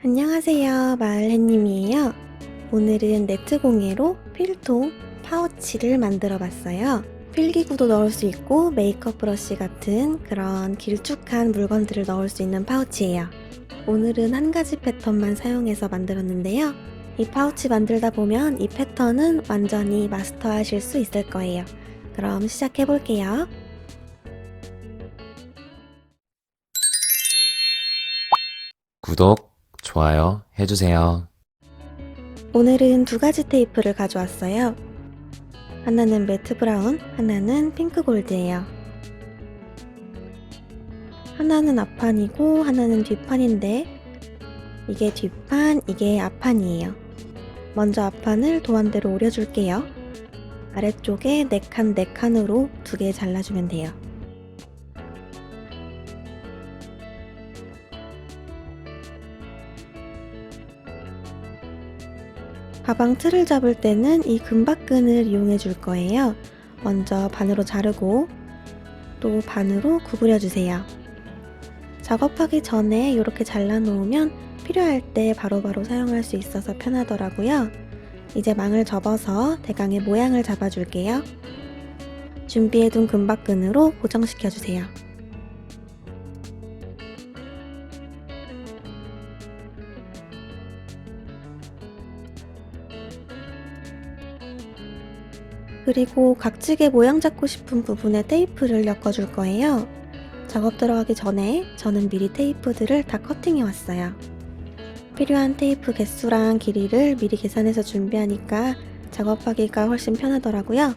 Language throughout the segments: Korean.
안녕하세요. 마을햇님이에요. 오늘은 네트공예로 필통 파우치를 만들어 봤어요. 필기구도 넣을 수 있고 메이크업 브러쉬 같은 그런 길쭉한 물건들을 넣을 수 있는 파우치예요. 오늘은 한 가지 패턴만 사용해서 만들었는데요. 이 파우치 만들다 보면 이 패턴은 완전히 마스터하실 수 있을 거예요. 그럼 시작해 볼게요. 구독, 좋아요 해주세요. 오늘은 두 가지 테이프를 가져왔어요. 하나는 매트 브라운, 하나는 핑크 골드예요. 하나는 앞판이고 하나는 뒷판인데 이게 뒷판, 이게 앞판이에요. 먼저 앞판을 도안대로 오려줄게요. 아래쪽에 4칸 4칸으로 2개 잘라주면 돼요. 가방 틀을 잡을 때는 이 금박끈을 이용해 줄 거예요. 먼저 반으로 자르고 또 반으로 구부려 주세요. 작업하기 전에 이렇게 잘라 놓으면 필요할 때 바로바로 사용할 수 있어서 편하더라고요. 이제 망을 접어서 대강의 모양을 잡아줄게요. 준비해둔 금박끈으로 고정시켜주세요. 그리고 각지게 모양 잡고 싶은 부분에 테이프를 엮어줄 거예요. 작업 들어가기 전에 저는 미리 테이프들을 다 커팅해 왔어요. 필요한 테이프 개수랑 길이를 미리 계산해서 준비하니까 작업하기가 훨씬 편하더라고요.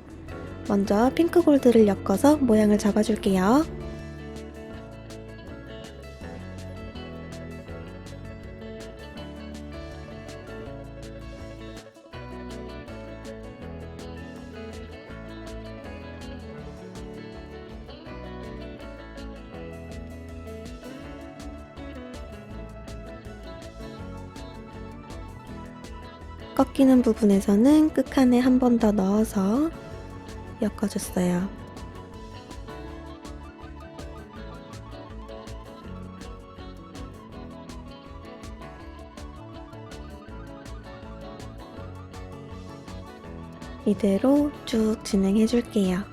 먼저 핑크 골드를 엮어서 모양을 잡아줄게요. 꺾이는 부분에서는 끝칸에 한 번 더 넣어서 엮어줬어요. 이대로 쭉 진행해 줄게요.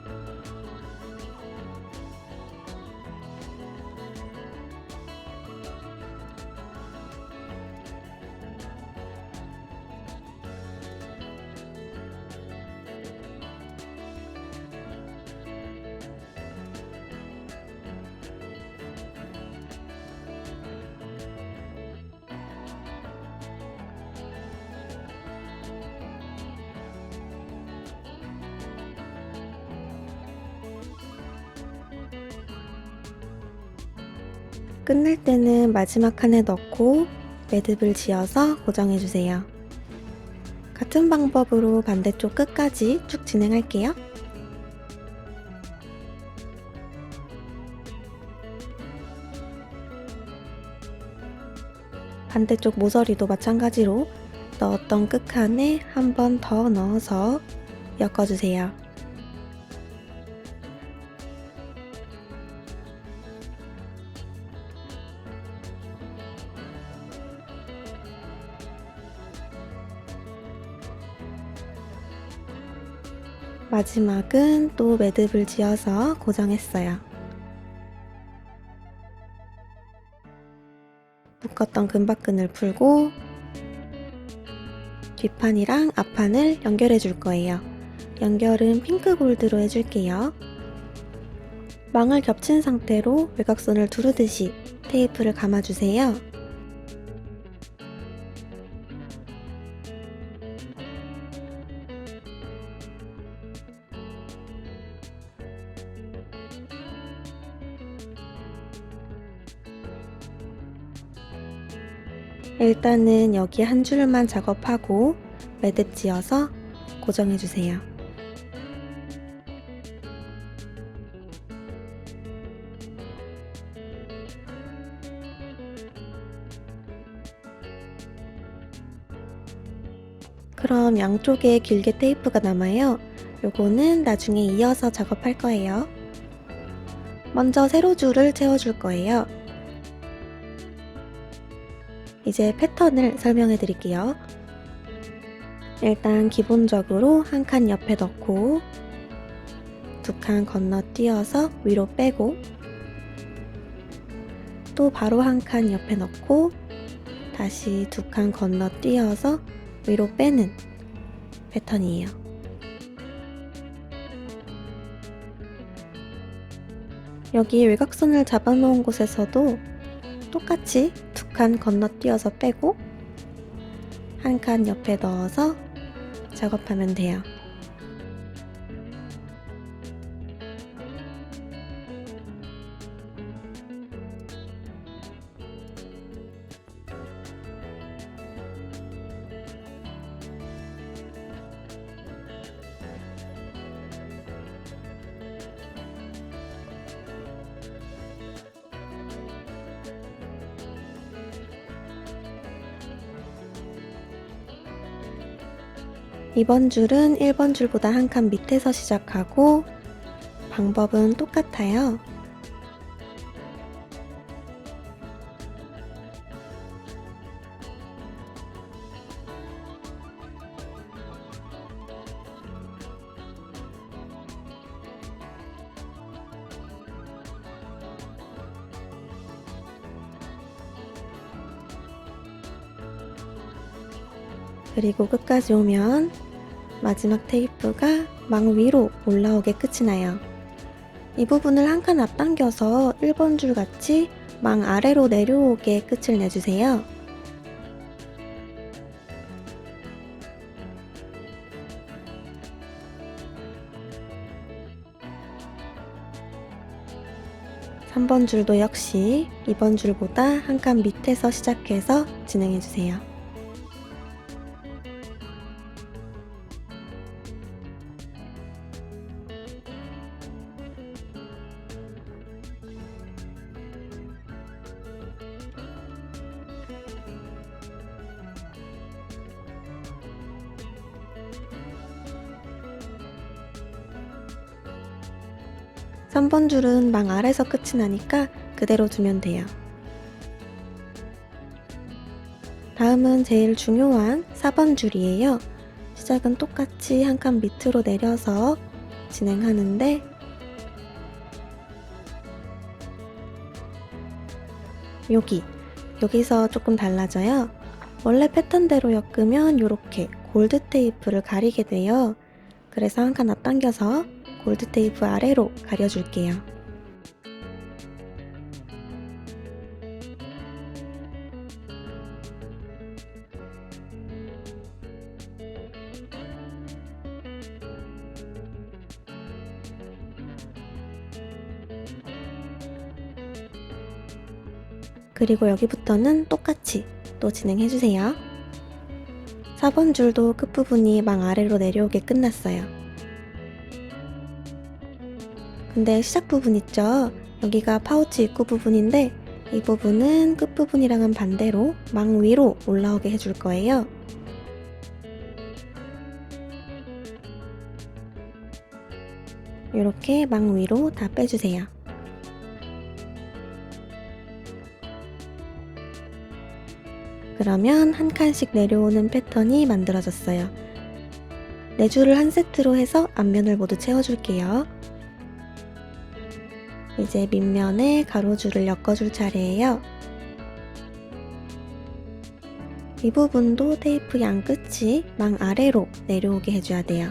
끝낼 때는 마지막 칸에 넣고 매듭을 지어서 고정해주세요. 같은 방법으로 반대쪽 끝까지 쭉 진행할게요. 반대쪽 모서리도 마찬가지로 넣었던 끝칸에 한 번 더 넣어서 엮어주세요. 마지막은 또 매듭을 지어서 고정했어요. 묶었던 금박끈을 풀고 뒷판이랑 앞판을 연결해 줄 거예요. 연결은 핑크 골드로 해줄게요. 망을 겹친 상태로 외곽선을 두르듯이 테이프를 감아주세요. 일단은 여기 한 줄만 작업하고 매듭 지어서 고정해주세요. 그럼 양쪽에 길게 테이프가 남아요. 요거는 나중에 이어서 작업할 거예요. 먼저 세로줄을 채워줄 거예요. 이제 패턴을 설명해 드릴게요. 일단 기본적으로 한 칸 옆에 넣고 두 칸 건너뛰어서 위로 빼고 또 바로 한 칸 옆에 넣고 다시 두 칸 건너뛰어서 위로 빼는 패턴이에요. 여기 외곽선을 잡아놓은 곳에서도 똑같이 두 칸 건너뛰어서 빼고 한 칸 옆에 넣어서 작업하면 돼요. 이번 줄은 1번 줄보다 한 칸 밑에서 시작하고 방법은 똑같아요. 그리고 끝까지 오면 마지막 테이프가 망 위로 올라오게 끝이 나요. 이 부분을 한 칸 앞당겨서 1번 줄 같이 망 아래로 내려오게 끝을 내주세요. 삼 번 줄도 역시 2번 줄보다 한 칸 밑에서 시작해서 진행해주세요. 삼 번 줄은 망 아래서 끝이 나니까 그대로 두면 돼요. 다음은 제일 중요한 4번 줄이에요. 시작은 똑같이 한 칸 밑으로 내려서 진행하는데 여기서 조금 달라져요. 원래 패턴대로 엮으면 이렇게 골드 테이프를 가리게 돼요. 그래서 한 칸 앞당겨서 골드 테이프 아래로 가려줄게요. 그리고 여기부터는 똑같이 또 진행해주세요. 4번 줄도 끝부분이 망 아래로 내려오게 끝났어요. 근데 시작 부분 있죠? 여기가 파우치 입구 부분인데 이 부분은 끝부분이랑은 반대로 망 위로 올라오게 해줄 거예요. 이렇게 망 위로 다 빼주세요. 그러면 한 칸씩 내려오는 패턴이 만들어졌어요. 네 줄을 한 세트로 해서 앞면을 모두 채워줄게요. 이제 밑면에 가로줄을 엮어줄 차례예요. 이 부분도 테이프 양 끝이 망 아래로 내려오게 해줘야 돼요.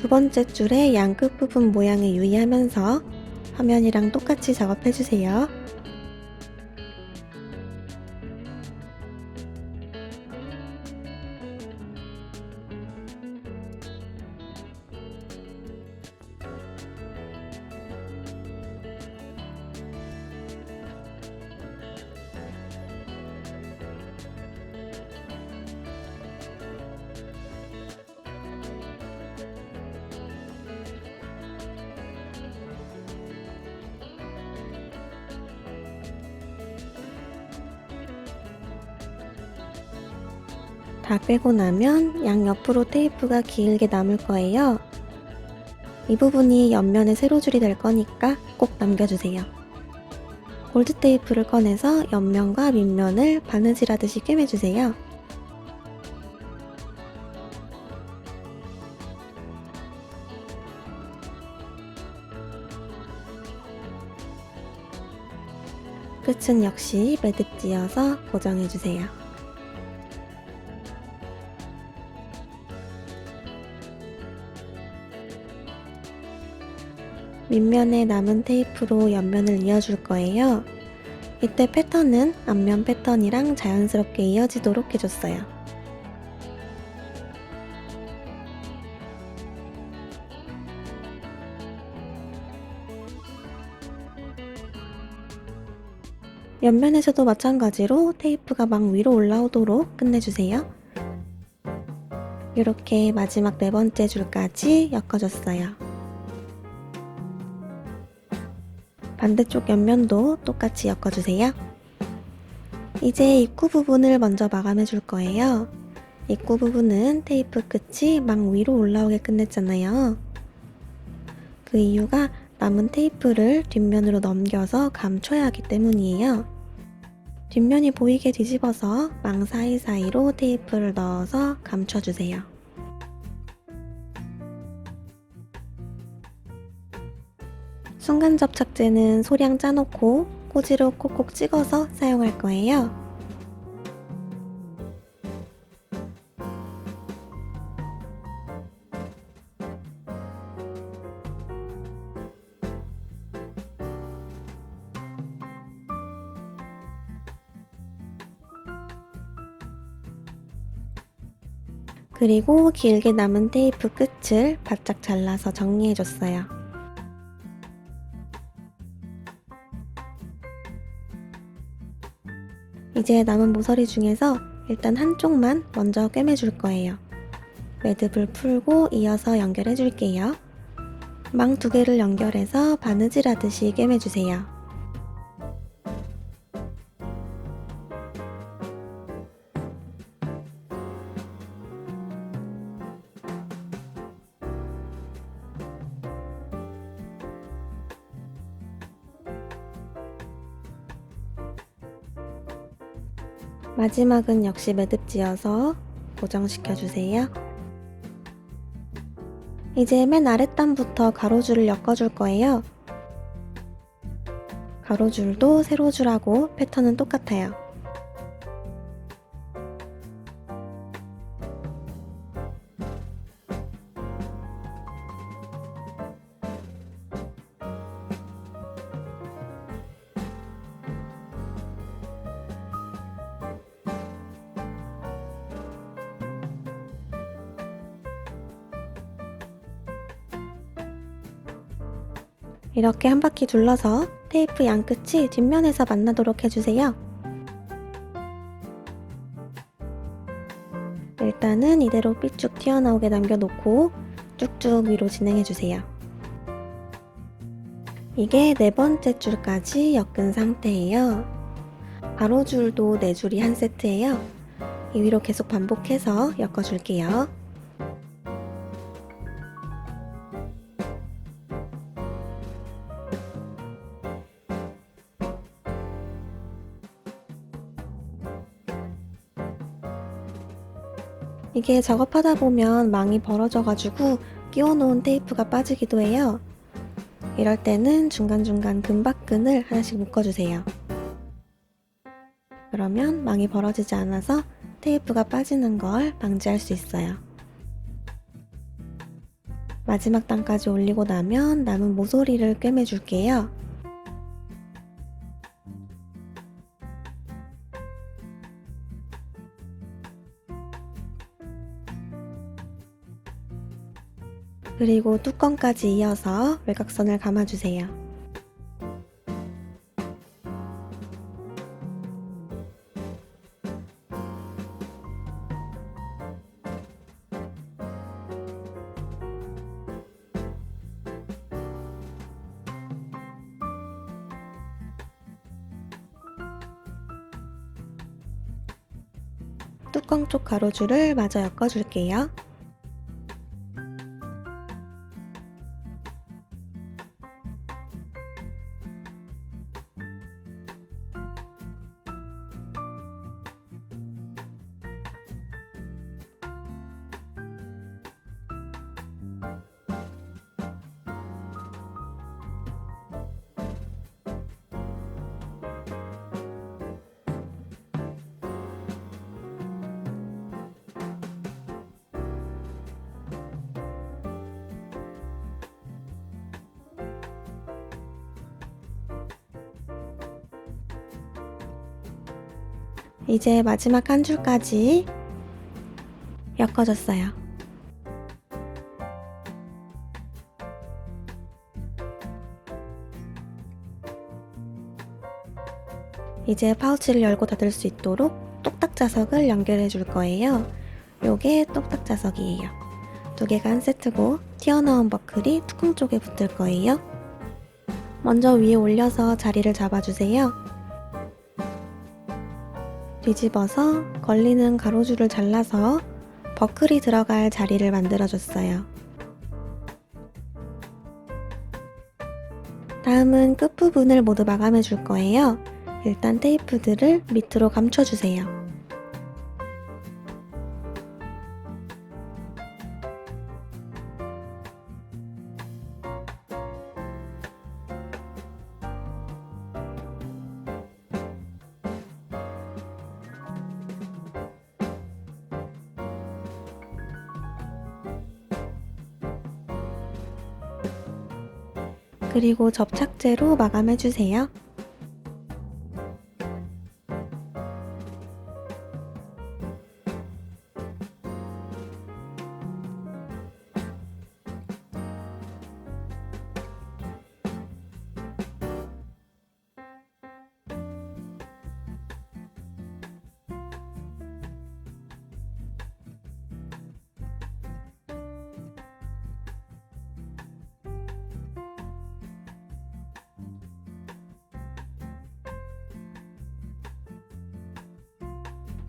두 번째 줄의 양 끝부분 모양에 유의하면서 화면이랑 똑같이 작업해주세요. 다 빼고 나면 양 옆으로 테이프가 길게 남을 거예요. 이 부분이 옆면의 세로줄이 될 거니까 꼭 남겨주세요. 골드 테이프를 꺼내서 옆면과 밑면을 바느질하듯이 꿰매주세요. 끝은 역시 매듭 지어서 고정해주세요. 밑면에 남은 테이프로 옆면을 이어줄 거예요. 이때 패턴은 앞면 패턴이랑 자연스럽게 이어지도록 해줬어요. 옆면에서도 마찬가지로 테이프가 막 위로 올라오도록 끝내주세요. 이렇게 마지막 네 번째 줄까지 엮어줬어요. 반대쪽 옆면도 똑같이 엮어주세요. 이제 입구 부분을 먼저 마감해 줄 거예요. 입구 부분은 테이프 끝이 막 위로 올라오게 끝냈잖아요. 그 이유가 남은 테이프를 뒷면으로 넘겨서 감춰야 하기 때문이에요. 뒷면이 보이게 뒤집어서 망 사이사이로 테이프를 넣어서 감춰주세요. 순간 접착제는 소량 짜놓고 꽂이로 콕콕 찍어서 사용할 거예요. 그리고 길게 남은 테이프 끝을 바짝 잘라서 정리해줬어요. 이제 남은 모서리 중에서 일단 한쪽만 먼저 꿰매줄 거예요. 매듭을 풀고 이어서 연결해줄게요. 망 두 개를 연결해서 바느질 하듯이 꿰매주세요. 마지막은 역시 매듭 지어서 고정시켜주세요. 이제 맨 아랫단부터 가로줄을 엮어줄 거예요. 가로줄도 세로줄하고 패턴은 똑같아요. 이렇게 한 바퀴 둘러서 테이프 양끝이 뒷면에서 만나도록 해주세요. 일단은 이대로 삐쭉 튀어나오게 남겨놓고 쭉쭉 위로 진행해주세요. 이게 네 번째 줄까지 엮은 상태예요. 가로줄도 네 줄이 한 세트예요. 이 위로 계속 반복해서 엮어줄게요. 이게 작업하다 보면 망이 벌어져가지고 끼워놓은 테이프가 빠지기도 해요. 이럴 때는 중간중간 금박끈을 하나씩 묶어주세요. 그러면 망이 벌어지지 않아서 테이프가 빠지는 걸 방지할 수 있어요. 마지막 단까지 올리고 나면 남은 모서리를 꿰매줄게요. 그리고 뚜껑까지 이어서 외곽선을 감아주세요. 뚜껑 쪽 가로줄을 마저 엮어줄게요. 이제 마지막 한 줄까지 엮어줬어요. 이제 파우치를 열고 닫을 수 있도록 똑딱 자석을 연결해 줄 거예요. 요게 똑딱 자석이에요. 두 개가 한 세트고 튀어나온 버클이 뚜껑 쪽에 붙을 거예요. 먼저 위에 올려서 자리를 잡아주세요. 뒤집어서 걸리는 가로줄을 잘라서 버클이 들어갈 자리를 만들어줬어요. 다음은 끝부분을 모두 마감해 줄 거예요. 일단 테이프들을 밑으로 감춰주세요. 그리고 접착제로 마감해주세요.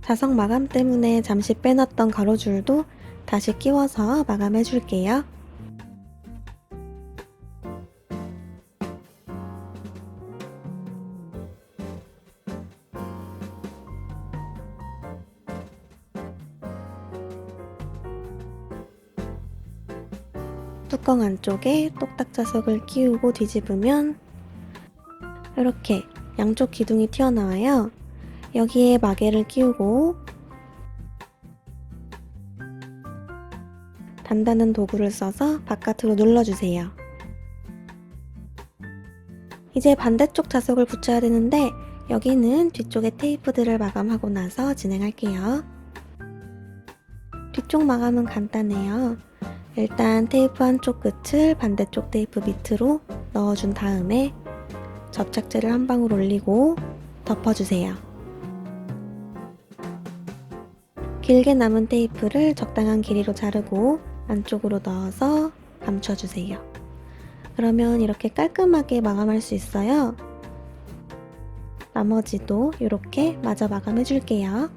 자석 마감 때문에 잠시 빼놨던 가로줄도 다시 끼워서 마감해줄게요. 뚜껑 안쪽에 똑딱 자석을 끼우고 뒤집으면 이렇게 양쪽 기둥이 튀어나와요. 여기에 마개를 끼우고 단단한 도구를 써서 바깥으로 눌러주세요. 이제 반대쪽 자석을 붙여야 되는데 여기는 뒤쪽에 테이프들을 마감하고 나서 진행할게요. 뒤쪽 마감은 간단해요. 일단 테이프 한쪽 끝을 반대쪽 테이프 밑으로 넣어준 다음에 접착제를 한 방울 올리고 덮어주세요. 길게 남은 테이프를 적당한 길이로 자르고 안쪽으로 넣어서 감춰주세요. 그러면 이렇게 깔끔하게 마감할 수 있어요. 나머지도 이렇게 마저 마감해줄게요.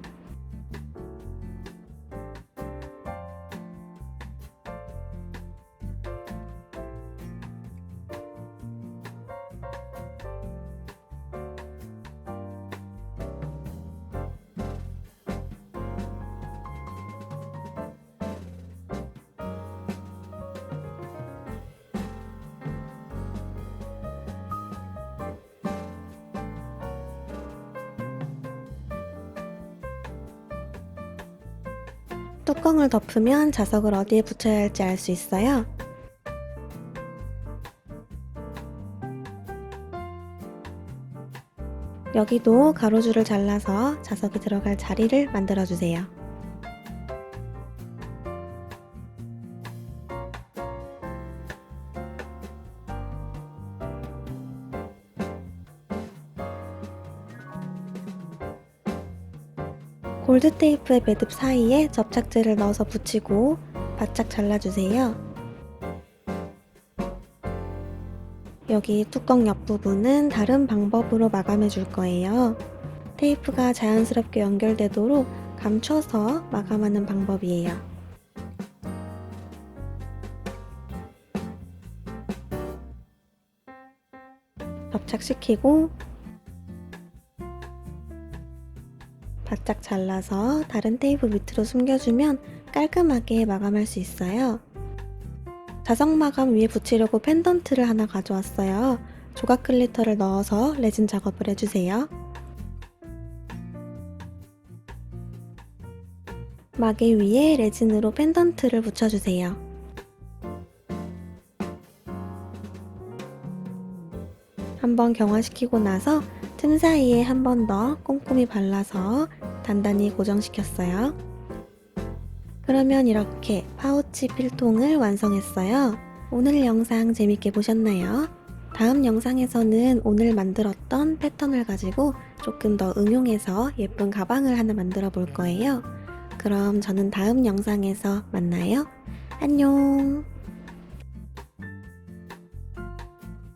뚜껑을 덮으면 자석을 어디에 붙여야 할지 알 수 있어요. 여기도 가로줄을 잘라서 자석이 들어갈 자리를 만들어주세요. 골드 테이프의 매듭 사이에 접착제를 넣어서 붙이고 바짝 잘라주세요. 여기 뚜껑 옆부분은 다른 방법으로 마감해 줄 거예요. 테이프가 자연스럽게 연결되도록 감춰서 마감하는 방법이에요. 접착시키고 바짝 잘라서 다른 테이프 밑으로 숨겨주면 깔끔하게 마감할 수 있어요. 자석 마감 위에 붙이려고 펜던트를 하나 가져왔어요. 조각 글리터를 넣어서 레진 작업을 해주세요. 마개 위에 레진으로 펜던트를 붙여주세요. 한번 경화시키고 나서 틈 사이에 한 번 더 꼼꼼히 발라서 단단히 고정시켰어요. 그러면 이렇게 파우치 필통을 완성했어요. 오늘 영상 재밌게 보셨나요? 다음 영상에서는 오늘 만들었던 패턴을 가지고 조금 더 응용해서 예쁜 가방을 하나 만들어 볼 거예요. 그럼 저는 다음 영상에서 만나요. 안녕!